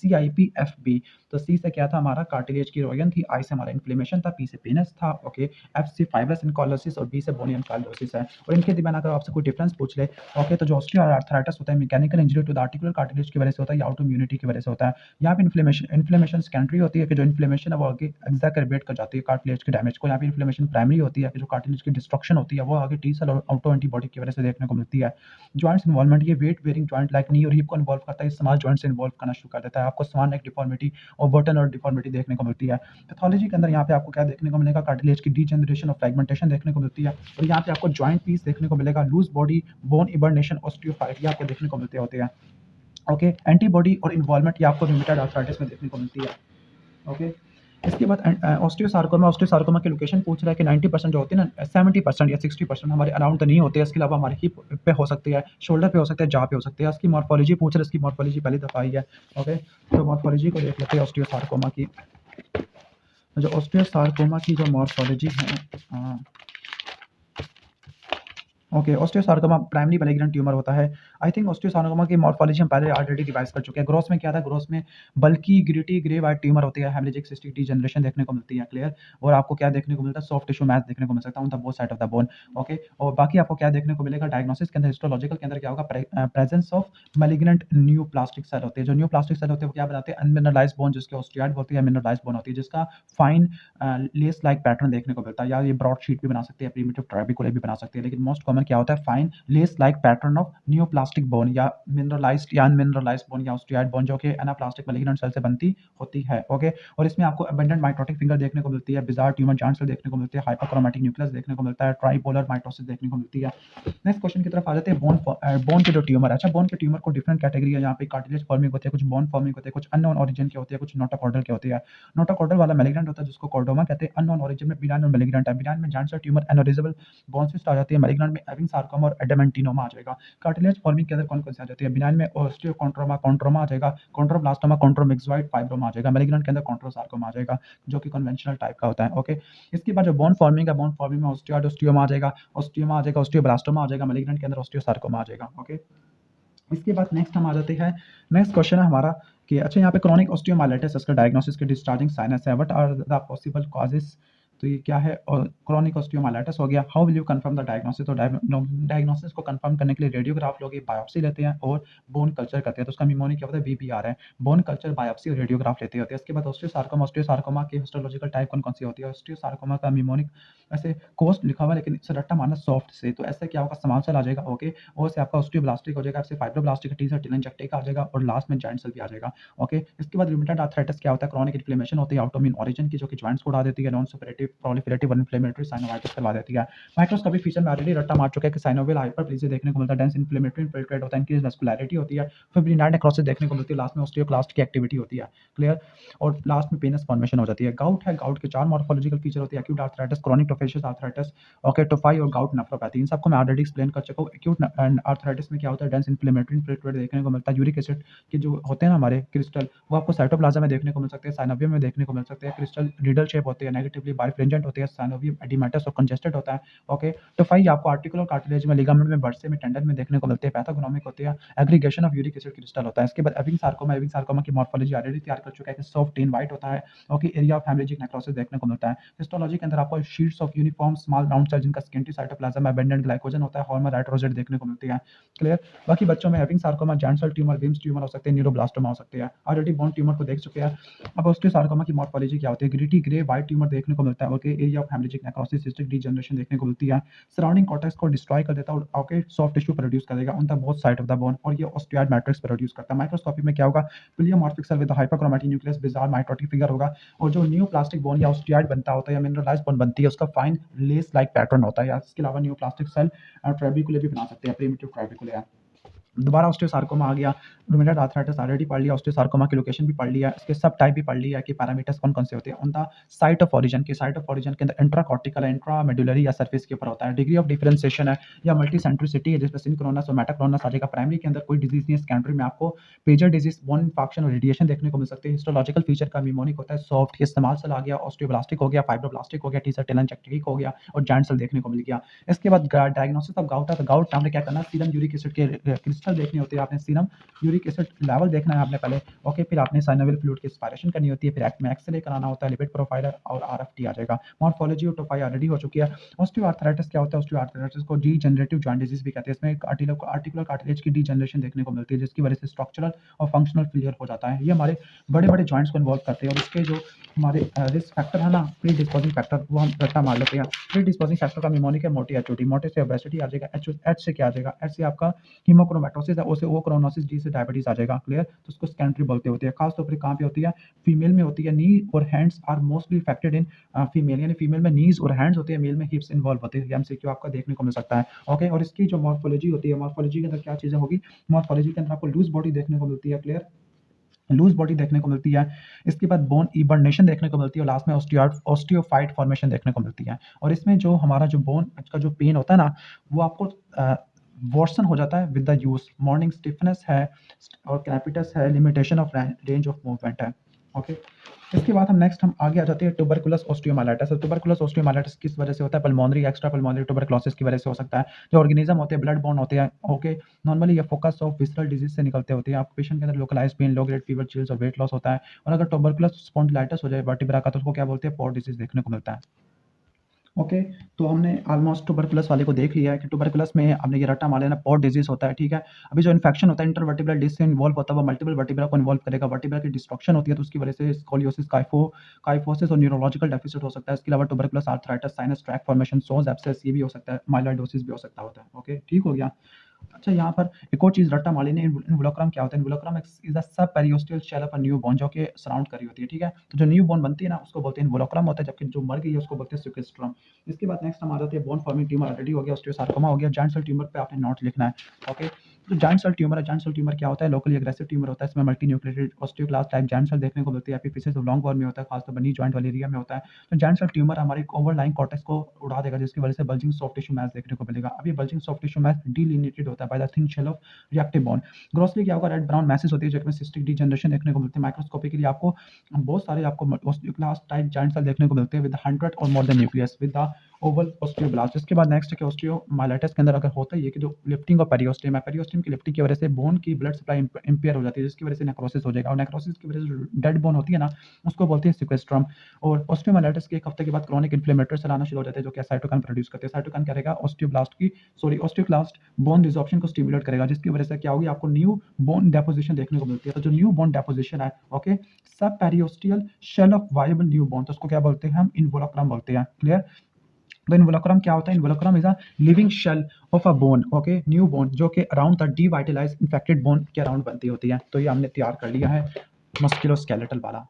CIPFB। तो सी से क्या था, हमारा कार्टिलेज की रोयन थी, आई से हमारा इन्फ्लेमेशन था, पी से पेनस था। ओके, एफ से फाइब्रस इनकोलोसिस और बी से बोनी एनकाइलोसिस है। और इनके दरमियान अगर आपसे कोई डिफरेंस पूछ ले, ओके, तो जो ऑस्टियोआर्थराइटिस होता है mechanical injury to the articular cartilage की वजह से होता है या ऑटो इम्यूनिटी की वजह से होता है। यहाँ पे इन्फ्लेमेशन सेकेंडरी होती है कि जो इन्फ्लेमेशन है वो आगे एग्जैकरबेट कर जाती है कार्टिलेज के डैमेज को। यहाँ पे इन्फ्लेमेशन प्राइमरी होती है कि जो कार्टिलेज की डिस्ट्रक्शन होती है वो आगे टी सेल और ऑटो एंटीबॉडी की वजह से देखने को मिलती है। जॉइंट्स इन्वॉल्वमेंट, ये weight bearing joint like knee और हिप को इन्वॉल्व करता है, स्मॉल जॉइंट से इन्वॉल्व करना शुरू कर देता है। आपको स्मॉल नेक डिफॉर्मिटी और बटन और डिफॉर्मिटी देखने को मिलती है। पैथोलॉजी के अंदर यहाँ पे आपको क्या देखने को मिलेगा, कार्टिलेज की डीजनरेशन और फ्रेगमेंटेशन देखने को मिलती है। और यहाँ पे आपको जॉइंट पीस देखने को मिलेगा, लूज बॉडी, बोन इबर्नेशन, ऑस्टियोफाइट, ये आपको देखने को मिलते होते हैं। ओके, एंटीबॉडी और इन्वॉल्वमेंट ये आपको रूमेटॉइड आर्थराइटिस में देखने को मिलती है। ओके, इसके बाद ऑस्टियोसार्कोमा की लोकेशन पूछ रहा है कि 90% जो होती है ना, 70% या 60% हमारे अराउंड तो नहीं होते हैं। इसके अलावा हमारे हिप पे हो सकती है, शोल्डर पे हो सकते हैं, जहाँ पे हो सकते हैं। इसकी मॉर्फोलॉजी पूछ रहा है, इसकी मॉर्फोलॉजी पहली दफ़ा आई है। ओके, तो मॉर्फोलॉजी को देख लेते हैं ऑस्टियोसार्कोमा की। जो ऑस्टियोसार्कोमा की जो मॉर्फोलॉजी है, okay, osteosarcoma primary malignant tumour होता है। आई थिंक ऑस्टियोसार्कोमा की मॉर्फोलॉजी हम पहले ऑलरेडी रिवाइज कर चुके हैं। ग्रोस में क्या था, ग्रोस में बल्कि ग्रिटी ग्रे वाइट ट्यूमर होती है, हेमरेजिक सिस्टिक डीजनरेशन देखने को मिलती है। क्लियर, और आपको क्या देखने को मिलता है, सॉफ्ट टिश्यू मैच देखने को मिल सकता है on the both side of the bone. Okay, और बाकी आपको क्या देखने को मिलेगा, डायग्नोसिस के अंदर, हिस्टोलॉजिकल के अंदर क्या होगा, presence of malignant neoplastic cell होते हैं। जो न्यूप्लास्टिक सेल होते हैं वो क्या बनाते हैं, अनमिनरलाइज्ड बोन, जिसके ऑस्टियाइड होती है, मिनरलाइज्ड बोन होती है, जिसका फाइन लेस लाइक पैटर्न देखने को मिलता है। या ये ब्रॉड शीट भी बना सकते हैं, प्रीमिटिव ट्राइबिकुलर भी बना सकते हैं, लेकिन मोस्ट कॉमन क्या होता है, fine lace like pattern of neoplastic anaplastic bone या मिनरलाइज्ड या अनमिनरलाइज्ड बोन या ऑस्टियोइड बोन जो कि एनाप्लास्टिक मैलिग्नेंट सेल से बनती होती है। ओके, और इसमें आपको अबंडेंट माइटोटिक फिंगर देखने को मिलती है, बिजार ट्यूमर जॉइंट सेल देखने को मिलती है, हाइपरक्रोमैटिक न्यूक्लियस देखने को मिलता है, ट्राइपोलर माइटोसिस देखने को मिलती है। नेक्स्ट क्वेश्चन की तरफ आ जाते हैं। बोन के जो ट्यूमर है, अच्छा बोन के ट्यूमर को डिफरेंट कैटेगरी है। यहाँ पे कार्टिलेज फॉर्मिंग होती है, कुछ बोन फॉर्मिंग होती है, कुछ अननोन ओरिजिन के होती है, कुछ नोटोकॉर्डल के होती है। नोटोकॉर्डल वाला मैलिग्नेंट होता है जिसको कॉर्डोमा कहते हैं। अननोन ओरिजिन में बिनाइन और मैलिग्नेंट है। बिनाइन में joint cell tumour aneurysmal bone cyst आ जाती है। मैलिग्नेंट में एविंग सार्कोमा और एडेमेंटिनोमा आ जाएगा। कार्टिलेज फॉर्मिंग के अंदर कौन कौन सी आ जाती है? बिनाइन में ओस्टियोकॉन्ड्रोमा कॉन्ड्रोमा आ जाएगा, कॉन्ड्रोब्लास्टोमा कॉन्ड्रोमिक्सोइड फाइब्रोमा आ जाएगा। मैलिग्नेंट के अंदर कॉन्ड्रोसार्कोमा आ जाएगा जो कि कन्वेंशनल टाइप का होता है। ओके, इसके बाद जो बोन फॉर्मिंग है, बोन फॉर्मिंग में ऑस्टियोइड ओस्टियोमा आ जाएगा, ओस्टियोमा आ जाएगा, ओस्टियोब्लास्टोमा आ जाएगा, मैलिग्नेंट के अंदर ओस्टियोसार्कोमा आ जाएगा। ओके, इसके बाद नेक्स्ट हम आ जाते हैं। नेक्स्ट क्वेश्चन है हमारा कि अच्छा यहाँ पे क्रॉनिक ऑस्टियोमाइलाइटिस इसका डायग्नोसिस के डिस्चार्जिंग साइनस है। What are the possible causes? तो ये क्या है? और क्रॉनिक ऑस्टियोमाइलाइटिस हो गया। How will you confirm the diagnosis? तो डायग्नोसिस को कंफर्म करने के लिए रेडियोग्राफ लोग बायोप्सी लेते हैं और बोन कल्चर करते हैं। तो उसका निमोनिक क्या होता है? बीपीआर है। बोन कल्चर, बायोप्सी और रेडियोग्राफ लेते होते हैं। इसके बाद ऑस्टियोसार्कोमा, ऑस्टियोसार्कोमा की हिस्टोलॉजिकल टाइप कौन कौन सी होती है? ऑस्टियोसार्कोमा का निमोनिक ऐसे कोस्ट लिखा हुआ है लेकिन इसे रट्टा मारना सॉफ्ट से, तो ऐसे क्या होगा? स्मॉल सेल आ जाएगा। ओके, ओ से आपका ऑस्टियोब्लास्टिक हो जाएगा, आपसे फाइब्रोब्लास्टिक, टी से टेलेंजेक्टिक आ जाएगा और लास्ट में जॉइंट सेल भी आ जाएगा। ओके, इसके बाद रूमेटॉइड आर्थराइटिस क्या होता है? क्रॉनिक इन्फ्लेमेशन होती है ऑटोइम्यून ओरिजिन की जो कि जॉइंट्स को उड़ा देती है। Non superlative proliferative inflammatory synovitis करवा देती है। माइक्रोस्कोपिक फीचर में ऑलरेडी रट्टा मार चुका है कि साइनोवियल हाइपरप्लेजिया देखने को मिलता है, डेंस इन्फ्लेमेटरी इन्फिल्ट्रेट होता है, इंक्रीज वैस्कुलरिटी होती है, फिब्रिनाइड नेक्रोसिस देखने को मिलती है, लास्ट में ऑस्टियोक्लास्ट की एक्टिविटी होती है। क्लियर? और लास्ट में पेनस फॉर्मेशन हो जाती है। गाउट है, गाउट के 4 मॉर्फोलॉजिकल फीचर होती है: acute arthritis, chronic tophaceous arthritis, okay, tophi और गाउट नेफ्रोपैथी। इन सबको मैं ऑलरेडी एक्सप्लेन कर चुका हूँ। एक्यूट आर्थराइटिस में क्या होता है? डेंस इन्फ्लेमेटरी इन्फिल्ट्रेट देखने को मिलता है। यूरिक एसिड के जो होते हैं ना हमारे क्रिस्टल, वो आपको साइटोप्लाज्म में देखने को मिल सकते हैं, साइनोवियम में देखने को मिल सकते हैं। क्रिस्टल नीडल शेप होते हैं, नेगेटिवली बाइफ्रेंजेंट होते हैं, साइनोवियम एडिमेटस और कंजेस्टेड होता है। ओके, टोफाई आपको आर्टिकुलर कार्टिलेज में, लिगामेंट में, बर्से में, टेंडन में देखने को मिलते हैं। पैथोगनोमिक होते हैं, aggregation of uric acid crystal होता है। इसके बाद एविंग सार्कोमा, एविंग सार्कोमा की मॉर्फोलॉजी ऑलरेडी तैयार कर चुका है कि सॉफ्ट टेन वाइट होता है। Okay, area of haemorrhagic necrosis देखने को मिलता है। हिस्टोलॉजी के अंदर आपको sheets of uniform small round cell जिनका स्किंटी साइटोप्लाज्म में अबंडेंट ग्लाइकोजन होता है, हॉर्मोन राइट्रोजेट देखने को मिलती है। क्लियर? बाकी बच्चों में Ewing sarcoma, joint cell tumour, Wilms tumour हो सकते हैं, न्यूरोब्लास्टोमा हो सकते हैं। ऑलरेडी बोन ट्यूमर को देख चुके हैं। अब ऑस्टियोसार्कोमा की मॉर्फोलॉजी क्या होती है? ग्रीटी ग्रे व्हाइट ट्यूमर देखने को मिलता है। Okay, area of haemorrhagic necrosis, cystic degeneration देखने को मिलती है। सराउंडिंग कॉर्टेक्स को डिस्ट्रॉय कर देता है और ओके सॉफ्ट टिश्यू प्रोड्यूस करेगा on the both side of the bone, और ये ऑस्टियोइड मैट्रिक्स प्रोड्यूस करता है। माइक्रोस्कोपी में क्या होगा? Pleomorphic cell with hyperchromatic nucleus, bizarre mitotic figure होगा, और जो न्यू प्लास्टिक बोन या ऑस्टियोइड बनता होता है या मिनरलाइज्ड बोन बनती है उसका फाइन लेस लाइक पैटर्न होता है। या इसके अलावा न्यू प्लास्टिक सेल ट्रेबिकुले भी बना सकते हैं, प्रिमिटिव ट्रेबिकुले। दोबारा ऑस्टियोसार्कोमा आ गया। रूमेटॉइड आर्थराइटिस ऑलरेडी पढ़ लिया, ऑस्टियोसार्कोमा की लोकेशन भी पढ़ लिया, इसके सब टाइप भी पढ़ लिया कि पैरामीटर्स कौन कौन से होते हैं। उनका साइट ऑफ ऑरिजिन के अंदर इंट्राकॉर्टिकल है, इंट्रामेडुलरी या सरफेस के ऊपर होता है। डिग्री ऑफ डिफरेंशिएशन है या मल्टीसेंट्रिसिटी है जिसमें सिंक्रोनस और मेटाक्रोनस आ जाएगा। प्राइमरी के अंदर कोई डिजीज नहीं है, सेकेंडरी में आपको पेजर डिजीज, बोन इंफाक्शन और रेडिएशन देखने को मिल सकते हैं। हिस्टोलॉजिकल फीचर का निमोनिक होता है, सॉफ्ट, ये स्मॉल सेल आ गया, ऑस्टियोब्लास्टिक हो गया, फाइब्रोब्लास्टिक हो गया, टी सेल टेलेंजेक्टिक हो गया और जॉइंट सेल देखने को मिल गया। इसके बाद डायग्नोसिस ऑफ गाउट है। तो गाउट आपने क्या करना है? सीरम यूरिक एसिड के क्रिस्टल देखने होते हैं, आपने सीरम यूरिक एसिड लेवल देखना है आपने पहले। ओके, फिर आपने साइनोवियल फ्लूइड की एक्सपायरेशन करनी होती है, फिर एक्ट में एक्सरे कराना होता है, लिपिड प्रोफाइलर और आरएफटी आ जाएगा। मॉर्फोलॉजी और टोफाई ऑलरेडी हो चुकी है। ऑस्टियोआर्थराइटिस क्या होता है? ऑस्टियोआर्थराइटिस को डीजनरेटिव जॉइंट डिजीज भी कहते हैं। इसमें आर्टिकुलर कार्टिलेज की डीजनरेशन देखने को मिलती है जिसकी वजह से स्ट्रक्चरल और फंक्शनल फेलियर हो जाता है। ये हमारे बड़े बड़े जॉइंट्स को इन्वॉल्व करते हैं और इसके जो हमारे रिस्क फैक्टर है ना, प्री डिस्पोजिंग फैक्टर, वो हम रट्टा मार लेते हैं। प्री डिस्पोजिंग फैक्टर का निमोनिक है मोटी एचओटी, मोटे से ओबेसिटी आ जाएगा, एच से क्या आ जाएगा? एच से आपका हीमोक्रोमेटोसिस है, ओ से ओक्रोनोसिस, डी से डायबिटीज आ जाएगा। क्लियर? तो उसको स्कैंट्री बोलते होते हैं। खास तौर पर कहाँ पे होती है? फीमेल में होती है। नी और hands are mostly affected in female, यानी फीमेल में नीज और हैंड्स होते हैं, मेल में हिप्स इन्वॉल्व होते हैं। एमसीक्यू आपका देखने को मिल सकता है। ओके, और इसकी जो मॉर्फोलॉजी होती है, मॉर्फोलॉजी के अंदर क्या चीजें होगी? मॉर्फोलॉजी के अंदर आपको लूज बॉडी देखने को मिलती है। क्लियर? लूज बॉडी देखने को मिलती है। इसके बाद बोन इबर्नेशन देखने को मिलती है और लास्ट में ऑस्टियोफाइट फॉर्मेशन देखने को मिलती है। और इसमें जो हमारा जो बोन का जो पेन होता है ना, वो आपको वर्सन हो जाता है with the use. Morning stiffness है और कैपिटस है, limitation of range of movement है। ओके, इसके बाद हम आगे आ जाते हैं ट्यूबरकुलस ऑस्टियोमाइलाइटिस। ट्यूबरकुलस ऑस्टियोमाइलाइटिस किस वजह से होता है? पल्मोनरी, एक्स्ट्रा पल्मोनरी ट्यूबरकुलोसिस की वजह से हो सकता है। जो ऑर्गेनिज्म होते हैं ब्लड बॉर्न होते हैं। ओके, नॉर्मली ये फोकस ऑफ विसरल डिजीज से निकलते होते हैं। आपको पेशेंट के अंदर localised pain, low grade fever, chills और वेट लॉस होता है। और अगर ट्यूबरकुलस स्पॉन्डिलाइटिस हो जाए वर्टिब्रा का, तो उसको क्या बोलते हैं? पॉट डिजीज देखने को मिलता है। ओके, तो हमने ऑलमोस्ट ट्यूबरकुलस वाले को देख लिया है कि ट्यूबरकुलस में हमने ये रट्टा मार लेना, पॉट डिजीज होता है। ठीक है, अभी जो इन्फेक्शन होता है इंटरवर्टिब्रल डिस्क से इन्वॉल्व होता है, वो मल्टीपल वर्टिब्रा को इन्वॉल्व करेगा। वर्टिब्रा की डिस्ट्रक्शन होती है तो उसकी वजह से स्कोलियोसिस, काइफोसिस और न्यूरोलॉजिकल डेफिसिट हो सकता है। इसके अलावा tuberculous arthritis, sinus tract formation, psoas abscess, ये भी हो सकता है। माइलोइडोसिस भी हो सकता होता है। ओके, ठीक हो गया। अच्छा, यहाँ पर एक और चीज़ रट्टा मार लेनी है। इन्वोल्क्रम क्या होता है? इन्वोल्क्रम is a sub periosteal shell of a new bone जो कि सराउंड करी होती है, ठीक है? तो जो न्यूबॉर्न बनती है ना, उसको बोलते हैं इन्वोल्क्रम होता है, जबकि जो मर गई है उसको बोलते हैं सिक्वेस्ट्रम। इसके बाद नेक्स्ट हमारा आता है बोन फॉर्मिंग ट्यूमर। ऑलरेडी हो गया, ऑस्टियोसार्कोमा हो गया। जायंट सेल ट्यूमर पे आपने नोट लिखना है, ओके? तो जायंट सेल ट्यूमर है, जायंट सेल ट्यूमर क्या होता है? लोकली एग्रेसिव ट्यूमर होता है, इसमें multi nucleated osteoclast type giant cell देखने को मिलती है। एपिफिसिस लॉन्ग बोन में होता है, खासतौर पर नी जॉइंट वाले एरिया में होता है। तो जायंट सेल ट्यूमर हमारे ओवरलाइंग कॉर्टेक्स को उड़ा देगा, जिसकी वजह से बल्जिंग सॉफ्ट टिश्यू मैस देखने को मिलेगा। अब ये bulging soft tissue mass delineated होता है by the thin shell of reactive bone. Grossly क्या होगा? रेड ब्राउन मैसेज होती है, जिसमें सिस्टिक डिजनरेशन देखने को मिलती है। माइक्रोस्कोपिकली आपको बहुत सारे आपको ऑस्टियोक्लास्ट टाइप जायंट सेल देखने को मिलते हैं विद 100 और more than nucleus with the Oval osteoblast. इसके बाद नेक्स्ट है कि ऑस्टियोमाइलाइटिस के अंदर अगर होता है ये कि जो लिफ्टिंग ऑफ पेरियोस्टियम है, पेरियोस्टियम की लिफ्टिंग की वजह से बोन की ब्लड सप्लाई इंपेयर हो जाती है, जिसकी वजह से नेक्रोसिस हो जाएगा, और नेक्रोसिस की वजह से डेड बोन होती है ना, उसको बोलते हैं सिक्वेस्ट्रम। और ऑस्टियोमाइलाइटिस के 1 हफ्ते के बाद क्रोनिक इन्फ्लेमेटरी सेल आना शुरू हो जाते हैं, जो कि साइटोकाइन प्रोड्यूस करते हैं। साइटोकाइन क्या करेगा? ऑस्टियोक्लास्ट बोन रिसॉर्प्शन को स्टिमुलेट करेगा, जिसकी वजह से क्या होगी? आपको न्यू बोन डेपोजिशन देखने को मिलती है। तो जो न्यू बोन डेपोजिशन है, okay, sub periosteal shell of viable new bone, तो उसको क्या बोलते हैं? हम इन्वोल्क्रम बोलते हैं। क्लियर? तो इन्वोल्क्रम क्या होता है? Involucrum is a living shell of a bone, okay, new bone, जो कि around the devitalised infected bone के अराउंड बनती होती है। तो ये हमने तैयार कर लिया है मस्कुलोस्केलेटल वाला।